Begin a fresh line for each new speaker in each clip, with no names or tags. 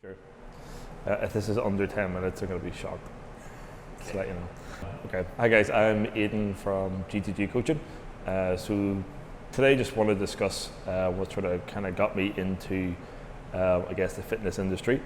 Sure. If this is under 10 minutes, I'm going to be shocked. Just to let you know. Okay. Hi guys, I'm Aidan from GTG Coaching. So today just want to discuss what sort of kind of got me into, I guess, the fitness industry.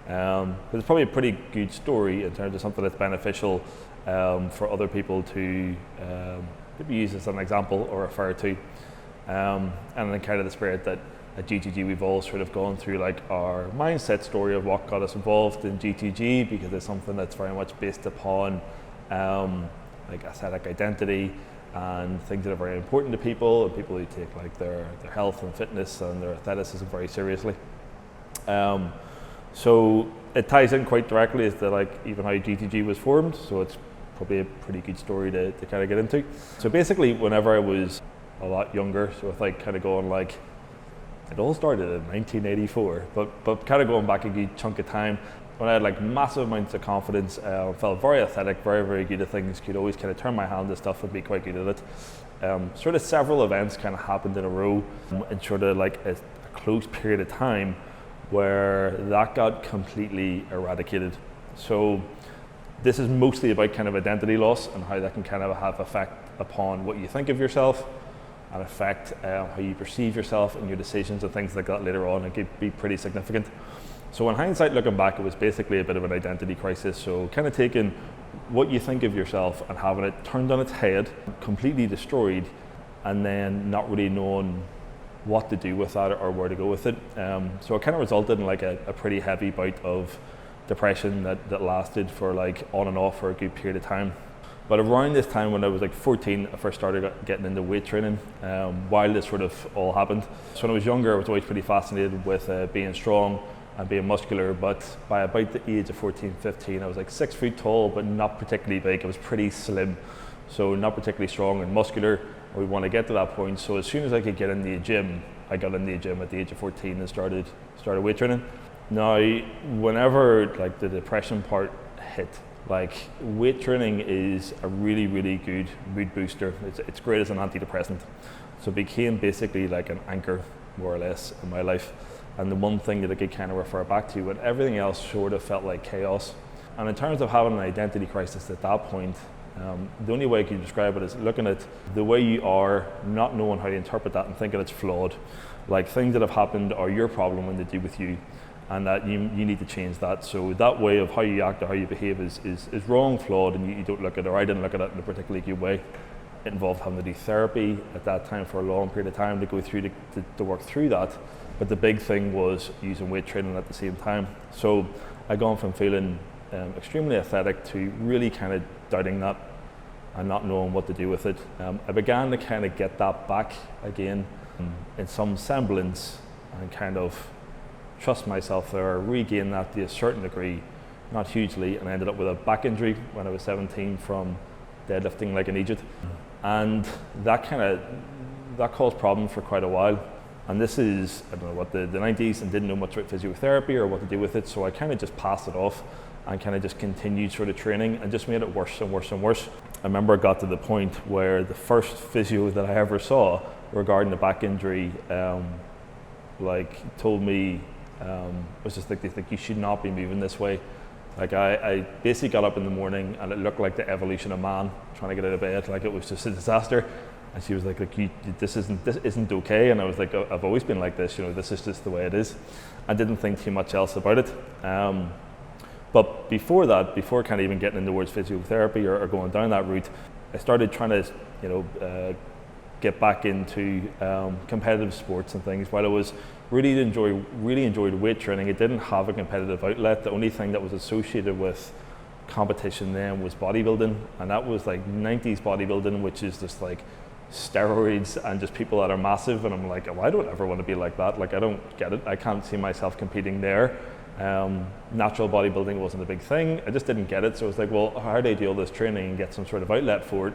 It's probably a pretty good story in terms of something that's beneficial for other people to maybe use as an example or refer to. And in kind of the spirit that at GTG we've all sort of gone through like our mindset story of what got us involved in GTG, because it's something that's very much based upon like aesthetic identity and things that are very important to people, and people who take like their health and fitness and their athleticism very seriously. So it ties in quite directly as to like even how GTG was formed, so it's probably a pretty good story to kind of get into. So basically whenever I was a lot younger, so with like kind of going like, it all started in 1984, but kind of going back a good chunk of time when I had like massive amounts of confidence, felt very athletic, very good at things, could always kind of turn my hand to stuff and be quite good at it. Sort of several events kind of happened in a row in sort of like a close period of time where that got completely eradicated. So this is mostly about kind of identity loss and how that can kind of have effect upon what you think of yourself and affect how you perceive yourself and your decisions and things like that later on. It could be pretty significant. So in hindsight, looking back, it was basically a bit of an identity crisis. So kind of taking what you think of yourself and having it turned on its head, completely destroyed, and then not really knowing what to do with that or where to go with it. So it kind of resulted in like a pretty heavy bout of depression that lasted for like on and off for a good period of time. But around this time when I was like 14, I first started getting into weight training while this sort of all happened. So when I was younger, I was always pretty fascinated with being strong and being muscular, but by about the age of 14, 15, I was like 6 feet tall, but not particularly big. I was pretty slim, so not particularly strong and muscular. We want to get to that point. So as soon as I could get in the gym, I got in the gym at the age of 14 and started weight training. Now, whenever like the depression part hit, like weight training is a really good mood booster. It's great as an antidepressant. So it became basically like an anchor, more or less, in my life. And the one thing that I could kind of refer back to when everything else sort of felt like chaos. And in terms of having an identity crisis at that point, the only way I can describe it is looking at the way you are, not knowing how to interpret that and thinking it's flawed. Like things that have happened are your problem when they do with you, and that you need to change that. So that way of how you act or how you behave is wrong, flawed, and you don't look at it, or I didn't look at it in a particularly good way. It involved having to do therapy at that time for a long period of time to go through to work through that. But the big thing was using weight training at the same time. So I gone from feeling extremely athletic to really kind of doubting that and not knowing what to do with it. I began to kind of get that back again in some semblance and kind of trust myself there, regain that to a certain degree, not hugely, and I ended up with a back injury when I was 17 from deadlifting like an idiot. And that caused problems for quite a while. And this is, I don't know what, the 90s, and didn't know much about physiotherapy or what to do with it, so I kind of just passed it off and kind of just continued sort of training and just made it worse and worse and worse. I remember I got to the point where the first physio that I ever saw regarding the back injury told me, was just like, they think you should not be moving this way. Like I basically got up in the morning and it looked like the evolution of man trying to get out of bed. Like it was just a disaster. And she was like this isn't okay. And I was like, I've always been like this, this is just the way it is. I didn't think too much else about it. But before kind of even getting into towards physiotherapy or going down that route, I started trying to, get back into competitive sports and things. While I was really enjoyed weight training, it didn't have a competitive outlet. The only thing that was associated with competition then was bodybuilding, and that was like 90s bodybuilding, which is just like steroids and just people that are massive. And I'm like, oh, I don't ever want to be like that. Like I don't get it. I can't see myself competing there. Natural bodybuilding wasn't a big thing. I just didn't get it. So I was like, well, how do I do all this training and get some sort of outlet for it?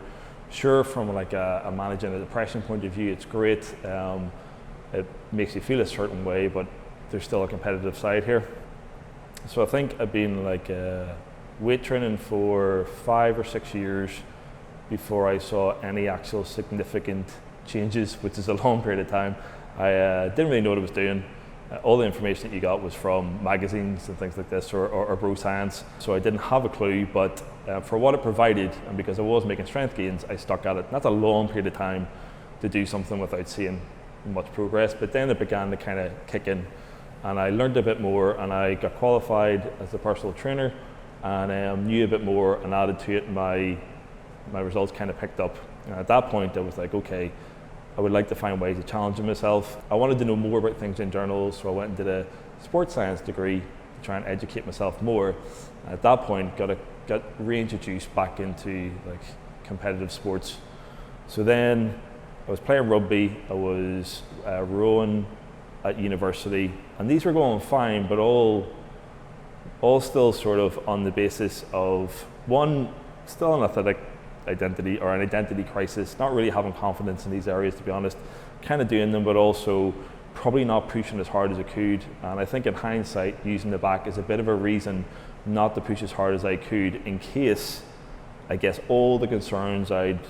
Sure, from like a managing a depression point of view, it's great. It makes you feel a certain way, but there's still a competitive side here. So I think I've been like weight training for 5 or 6 years before I saw any actual significant changes, which is a long period of time. I didn't really know what I was doing. all the information that you got was from magazines and things like this, or Bro Science. So I didn't have a clue, but for what it provided, and because I was making strength gains, I stuck at it. And that's a long period of time to do something without seeing much progress. But then it began to kind of kick in, and I learned a bit more, and I got qualified as a personal trainer, and knew a bit more and added to it, and my results kind of picked up. And at that point I was like, okay, I would like to find ways of challenging myself. I wanted to know more about things in journals, so I went and did a sports science degree to try and educate myself more. And at that point got reintroduced back into like competitive sports. So then I was playing rugby, I was rowing at university, and these were going fine, but all still sort of on the basis of one, still an athletic identity or an identity crisis, not really having confidence in these areas, to be honest, kind of doing them, but also probably not pushing as hard as I could. And I think in hindsight, using the back is a bit of a reason not to push as hard as I could, in case, I guess, all the concerns I'd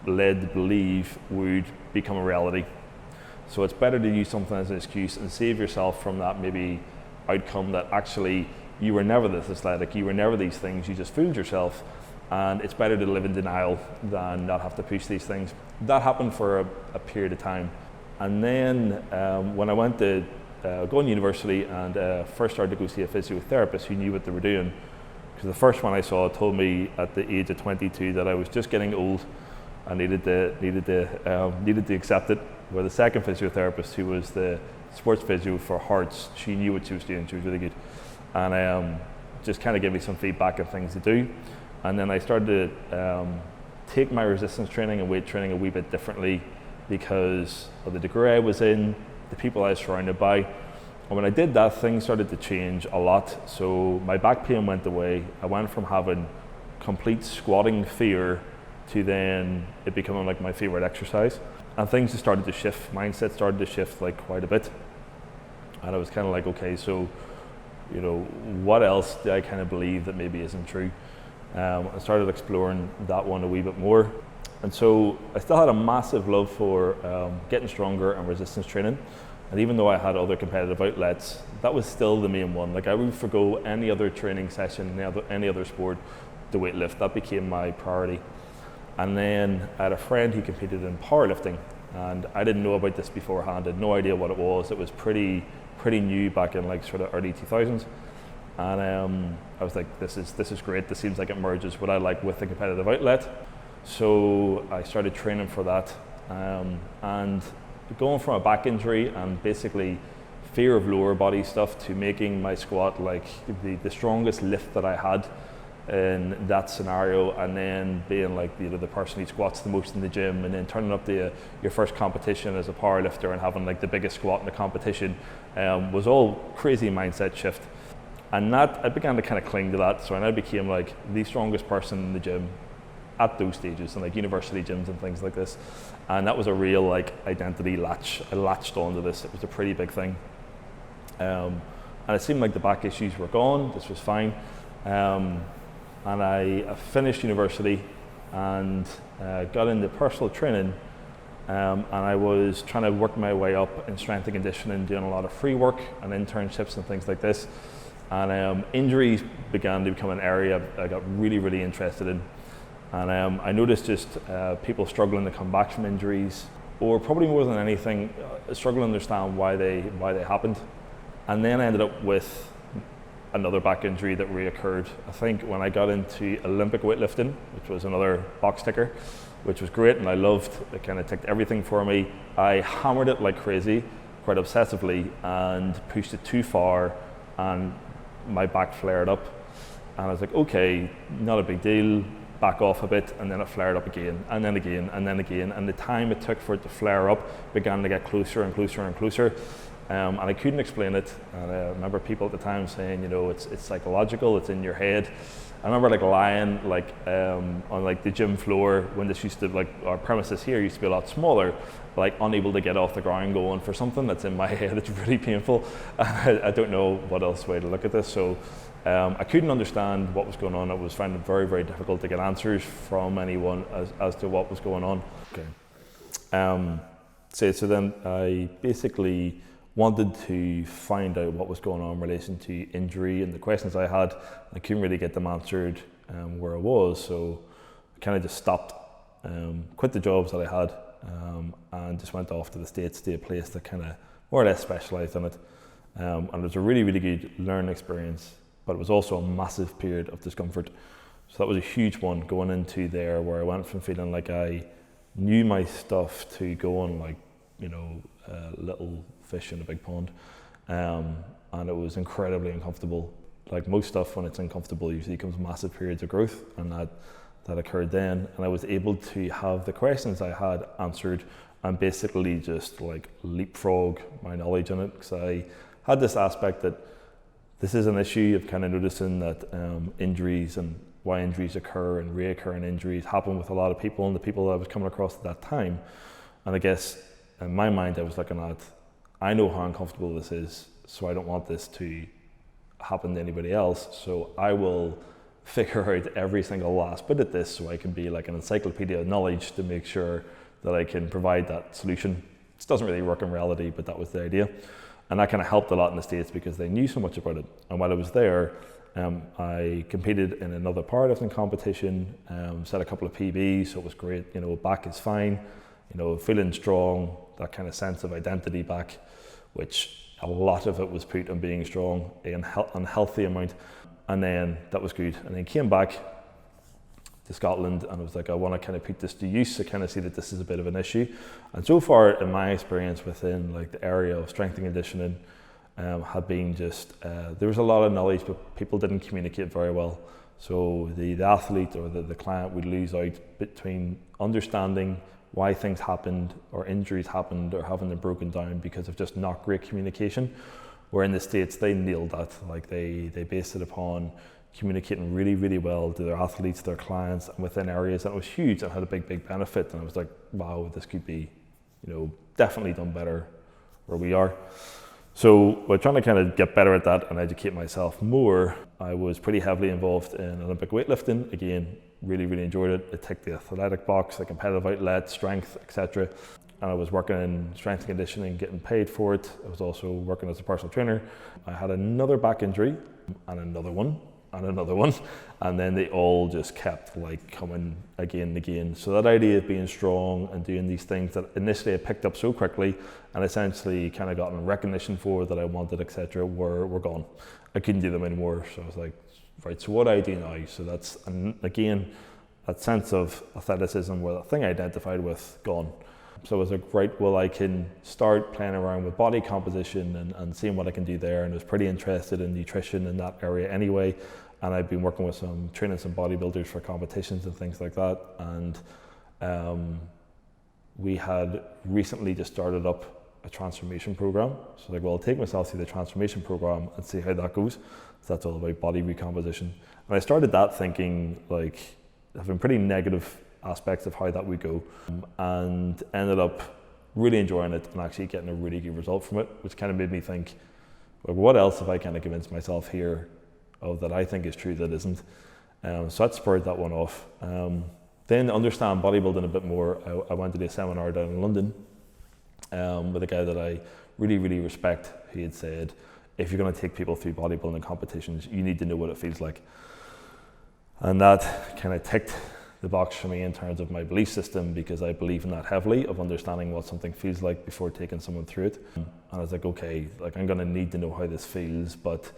led to believe would become a reality. So it's better to use something as an excuse and save yourself from that maybe outcome that actually you were never this athletic, you were never these things, you just fooled yourself. And it's better to live in denial than not have to push these things. That happened for a period of time. And then when I went to go to university and first started to go see a physiotherapist who knew what they were doing, because the first one I saw told me at the age of 22 that I was just getting old. I needed to accept it. Where the second physiotherapist, who was the sports physio for hearts, she knew what she was doing. She was really good, and just kind of gave me some feedback and things to do. And then I started to take my resistance training and weight training a wee bit differently because of the degree I was in, the people I was surrounded by. And when I did that, things started to change a lot. So my back pain went away. I went from having complete squatting fear to then it becoming like my favorite exercise. And things just started to shift. Mindset started to shift like quite a bit. And I was kind of like, okay, so, you know, what else do I kind of believe that maybe isn't true? I started exploring that one a wee bit more. And so I still had a massive love for getting stronger and resistance training. And even though I had other competitive outlets, that was still the main one. Like I would forgo any other training session, any other sport to weightlift. That became my priority. And then I had a friend who competed in powerlifting, and I didn't know about this beforehand. I had no idea what it was. It was pretty new back in like sort of early 2000s. And I was like, this is great. This seems like it merges what I like with the competitive outlet. So I started training for that, and going from a back injury and basically fear of lower body stuff to making my squat like the strongest lift that I had in that scenario, and then being like the person who squats the most in the gym, and then turning up to your first competition as a powerlifter and having like the biggest squat in the competition, was all crazy mindset shift. And that I began to kind of cling to that, so I now became like the strongest person in the gym at those stages, and like university gyms and things like this. And that was a real like identity latch. I latched onto this. It was a pretty big thing. And it seemed like the back issues were gone. This was fine. And I finished university and got into personal training. And I was trying to work my way up in strength and conditioning, doing a lot of free work and internships and things like this. And injuries began to become an area I got really interested in. And I noticed just people struggling to come back from injuries, or probably more than anything, struggling to understand why they happened. And then I ended up with another back injury that reoccurred. I think when I got into Olympic weightlifting, which was another box ticker, which was great and I loved. It kind of ticked everything for me. I hammered it like crazy, quite obsessively, and pushed it too far, and my back flared up. And I was like, okay, not a big deal, back off a bit, and then it flared up again, and then again, and then again. And the time it took for it to flare up began to get closer and closer and closer. And I couldn't explain it. And I remember people at the time saying, you know, it's psychological, it's in your head. I remember like lying on like the gym floor when this used to, like, our premises here used to be a lot smaller, like unable to get off the ground going for something that's in my head. It's really painful. I don't know what else way to look at this. So I couldn't understand what was going on. I was finding it very difficult to get answers from anyone as to what was going on. Okay. So then I basically wanted to find out what was going on in relation to injury and the questions I had. I couldn't really get them answered where I was, so I kind of just stopped, quit the jobs that I had, and just went off to the States to a place that kind of more or less specialised in it. And it was a really, really good learning experience, but it was also a massive period of discomfort. So that was a huge one going into there, where I went from feeling like I knew my stuff to going like, little fish in a big pond. And it was incredibly uncomfortable. Like most stuff, when it's uncomfortable, usually comes massive periods of growth, and that occurred then. And I was able to have the questions I had answered and basically just like leapfrog my knowledge on it, because I had this aspect that this is an issue of kind of noticing that injuries and why injuries occur and reoccurring injuries happen with a lot of people, and the people that I was coming across at that time. And I guess in my mind, I was looking at, I know how uncomfortable this is, so I don't want this to happen to anybody else. So I will figure out every single last bit of this so I can be like an encyclopedia of knowledge to make sure that I can provide that solution. This doesn't really work in reality, but that was the idea. And that kind of helped a lot in the States because they knew so much about it. And while I was there, I competed in another powerlifting competition, set a couple of PBs, so it was great. Back is fine, feeling strong, that kind of sense of identity back, which a lot of it was put on being strong, an unhealthy amount. And then that was good. And then came back to Scotland, and I was like, I want to kind of put this to use to kind of see that this is a bit of an issue. And so far in my experience within like the area of strength and conditioning, had been just, there was a lot of knowledge, but people didn't communicate very well. So the athlete or the client would lose out between understanding why things happened or injuries happened or having them broken down because of just not great communication. Where in the States, they nailed that. Like they based it upon communicating really, really well to their athletes, their clients, and within areas that was huge and had a big, big benefit. And I was like, wow, this could be, definitely done better where we are. So we're trying to kind of get better at that and educate myself more. I was pretty heavily involved in Olympic weightlifting. Again, really, really enjoyed it. It ticked the athletic box, the competitive outlet, strength, etc. And I was working in strength and conditioning, getting paid for it. I was also working as a personal trainer. I had another back injury and another one. And then they all just kept like coming again and again. So that idea of being strong and doing these things that initially I picked up so quickly and essentially kind of gotten recognition for that I wanted, etc., were gone. I couldn't do them anymore. So I was like, right, so what do I do now? So that's, again, that sense of athleticism where that thing I identified with, gone. So I was like, right, well, I can start playing around with body composition and seeing what I can do there. And I was pretty interested in nutrition in that area anyway. And I've been working with training some bodybuilders for competitions and things like that. And we had recently just started up a transformation program. So like, well, I'll take myself through the transformation program and see how that goes. So that's all about body recomposition. And I started that thinking like, having pretty negative aspects of how that would go, and ended up really enjoying it and actually getting a really good result from it, which kind of made me think, well, what else have I kind of convinced myself here of that I think is true that isn't? So that spurred that one off. Then to understand bodybuilding a bit more, I went to do a seminar down in London with a guy that I really, really respect. He had said, if you're going to take people through bodybuilding competitions, you need to know what it feels like. And that kind of ticked the box for me in terms of my belief system, because I believe in that heavily, of understanding what something feels like before taking someone through it. And I was like, okay, like I'm going to need to know how this feels, but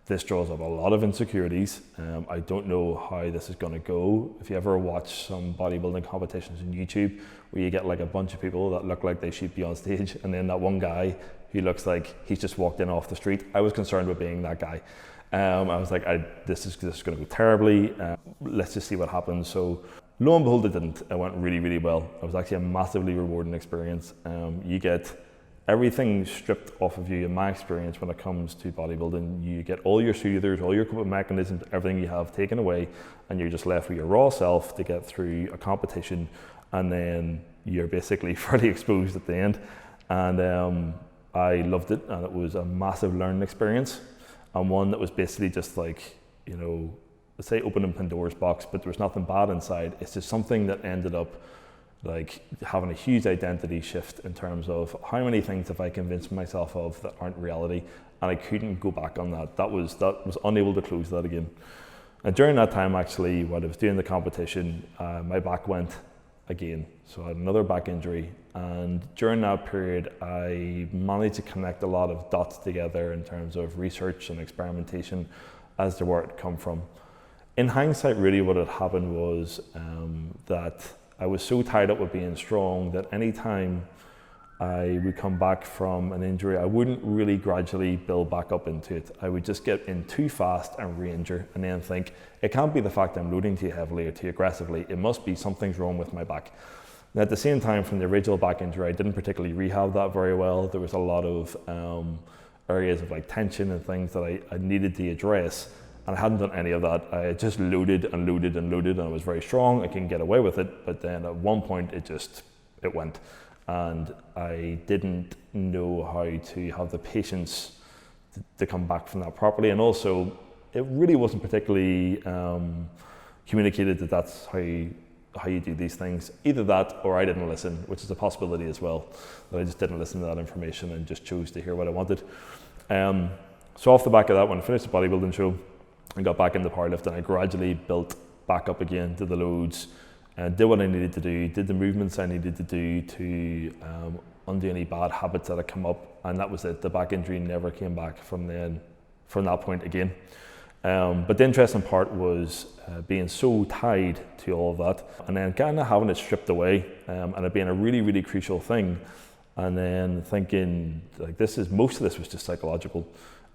this draws up a lot of insecurities. I don't know how this is going to go. If you ever watch some bodybuilding competitions on YouTube where you get like a bunch of people that look like they should be on stage, and then that one guy who looks like he's just walked in off the street, I was concerned with being that guy. I was like, this is going to go terribly. Let's just see what happens. So lo and behold, it didn't. It went really, really well. It was actually a massively rewarding experience. You get everything stripped off of you. In my experience, when it comes to bodybuilding, you get all your soothers, all your coping mechanisms, everything you have taken away, and you're just left with your raw self to get through a competition, and then you're basically fairly exposed at the end. And I loved it, and it was a massive learning experience, and one that was basically just like, let's say opening Pandora's box, but there was nothing bad inside. It's just something that ended up like having a huge identity shift in terms of how many things have I convinced myself of that aren't reality, and I couldn't go back on that. That was unable to close that again. And during that time, actually, when I was doing the competition, my back went again. So I had another back injury, and during that period, I managed to connect a lot of dots together in terms of research and experimentation as to where it come from. In hindsight, really what had happened was that I was so tied up with being strong that any time I would come back from an injury, I wouldn't really gradually build back up into it. I would just get in too fast and re-injure, and then think, it can't be the fact I'm loading too heavily or too aggressively, it must be something's wrong with my back. And at the same time, from the original back injury, I didn't particularly rehab that very well. There was a lot of areas of like tension and things that I needed to address, and I hadn't done any of that. I just loaded and loaded and loaded, and I was very strong, I can get away with it, but then at one point it went. And I didn't know how to have the patience to come back from that properly. And also, it really wasn't particularly communicated that that's how you do these things. Either that, or I didn't listen, which is a possibility as well. That I just didn't listen to that information and just chose to hear what I wanted. So off the back of that, when I finished the bodybuilding show, I got back into powerlifting. I gradually built back up again to the loads, and did what I needed to do, did the movements I needed to do to undo any bad habits that had come up, and that was it. The back injury never came back from that point again. But the interesting part was being so tied to all of that, and then kind of having it stripped away, and it being a really, really crucial thing, and then thinking like most of this was just psychological.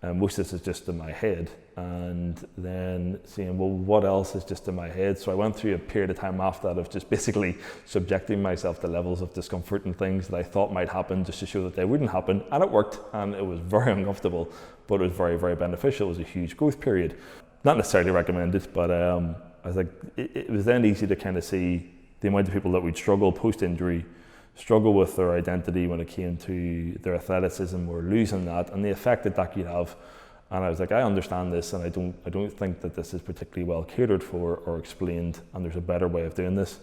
Most of this is just in my head, and then seeing, well, what else is just in my head? So I went through a period of time after that of just basically subjecting myself to levels of discomfort and things that I thought might happen just to show that they wouldn't happen, and it worked, and it was very uncomfortable, but it was very, very beneficial. It was a huge growth period. Not necessarily recommended, but I was like, it was then easy to kind of see the amount of people that would struggle post-injury, struggle with their identity when it came to their athleticism or losing that, and the effect that could have. And I was like, I understand this, and I don't think that this is particularly well catered for or explained, and there's a better way of doing this.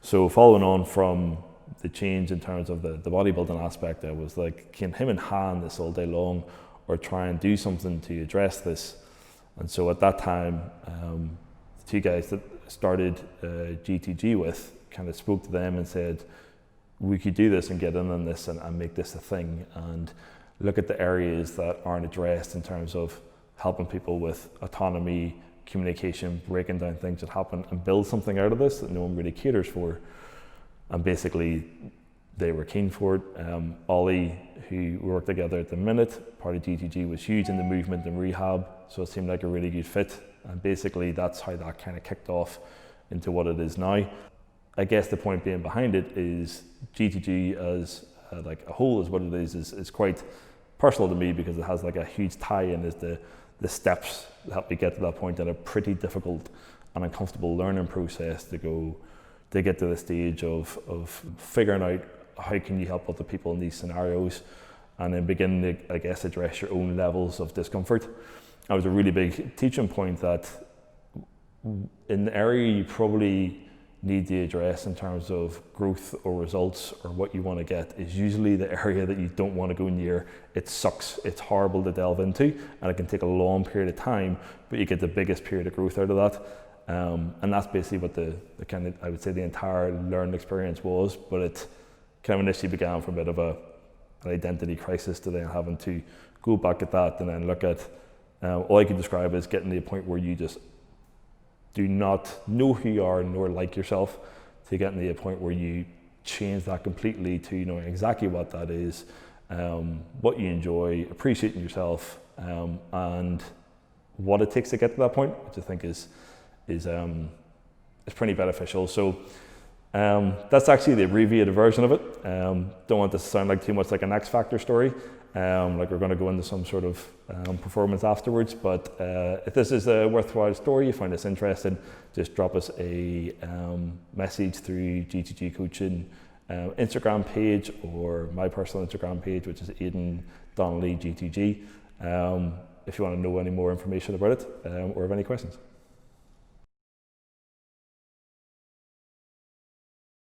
So following on from the change in terms of the bodybuilding aspect, I was like, can him and hand this all day long, or try and do something to address this? And so at that time, the two guys that started GTG with kind of spoke to them and said, we could do this and get in on this and make this a thing, and look at the areas that aren't addressed in terms of helping people with autonomy, communication, breaking down things that happen, and build something out of this that no one really caters for. And basically, they were keen for it. Ollie, who we work together at the minute, part of GTG, was huge in the movement and rehab, so it seemed like a really good fit. And basically, that's how that kind of kicked off into what it is now. I guess the point being behind it is GTG as like a whole is what it is quite personal to me, because it has like a huge tie-in as the steps that help me get to that point, and a pretty difficult and uncomfortable learning process to get to the stage of figuring out how can you help other people in these scenarios, and then begin to, I guess, address your own levels of discomfort. That was a really big teaching point, that in the area you probably need to address in terms of growth or results or what you want to get is usually the area that you don't want to go near. It sucks, it's horrible to delve into, and it can take a long period of time, but you get the biggest period of growth out of that. And that's basically what the kind of, I would say, the entire learning experience was, but it kind of initially began from a bit of an identity crisis to then having to go back at that and then look at, all I could describe as getting to a point where you just do not know who you are nor like yourself, to getting to a point where you change that completely to knowing exactly what that is, what you enjoy, appreciating yourself, and what it takes to get to that point, which I think is pretty beneficial. So that's actually the abbreviated version of it. Don't want this to sound like too much like an X Factor story, like we're going to go into some sort of performance afterwards, but if this is a worthwhile story, you find this interesting, just drop us a message through GTG Coaching Instagram page, or my personal Instagram page, which is Aidan Donnelly GTG, if you want to know any more information about it, or have any questions.